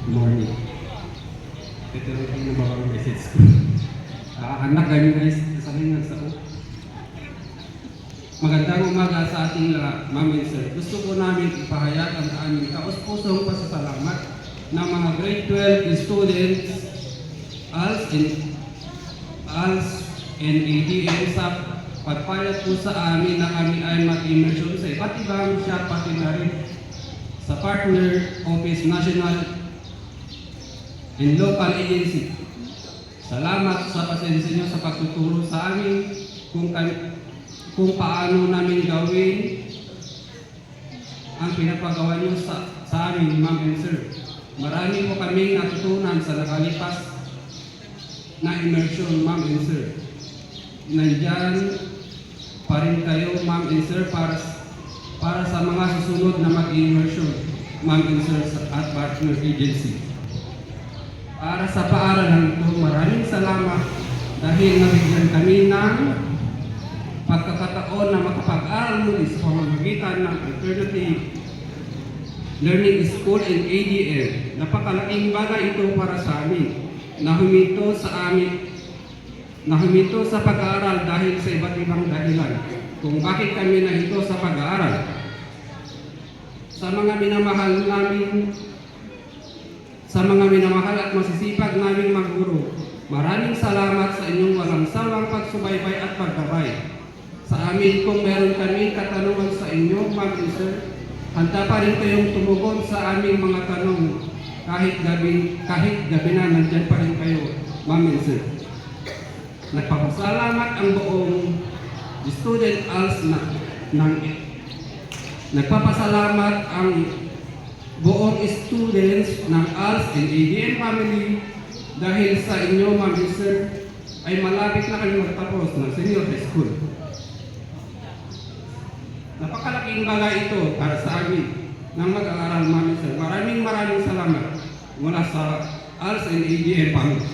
Morning. Ito rin yung nabawang message ko. Anak ganyan guys, sasabihin nga sa ko. Magandang umaga sa ating lahat, Ma'am and Sir. Gusto ko namin ipahayag ang aming taos-pusong pasasalamat ng mga grade 12 students ALS and ADM sa pagpayag po sa amin na kami ay mag-immersion sa iba't ibang siya pati na rin sa partner office national and local agency. Salamat sa pasensya niyo sa pagtuturo sa amin kung paano namin gawin ang pinapagawa niyo sa amin, Ma'am and Sir. Marami po kaming natutunan sa nakalipas na immersion, Ma'am and Sir. Nandyan pa rin kayo, Ma'am and Sir, para sa mga susunod na mag-immersion, Ma'am and Sir, at partner agency. Para sa paaralan ito, maraming salamat dahil nabigyan kami ng pagkakataon na makapag-aral muli sa pamamagitan ng Alternative Learning School and ADM. Napakalaking bagay ito para sa amin na huminto sa pag-aaral dahil sa iba't ibang dahilan kung bakit kami nahinto sa pag-aaral. Sa mga minamahal at masisipag naming magguro, maraming salamat sa inyong walang sawang pagsubaybay at paggabay. Sa amin kung meron kami katanungan sa inyo, Ma'am and Sir, handa pa rin kayong tumugon sa aming mga tanong kahit gabi na nandyan pa rin kayo, Ma'am and Sir. Nagpapasalamat ang buong student ALS nagpapasalamat ang buong students ng ALS and ADM family dahil sa inyo, Ma'am and Sir, ay malapit na kami magtapos ng senior high school. Napakalaking bagay ito para sa amin ng mag-aaral, Ma'am and Sir. Maraming salamat mula sa ALS and ADM family.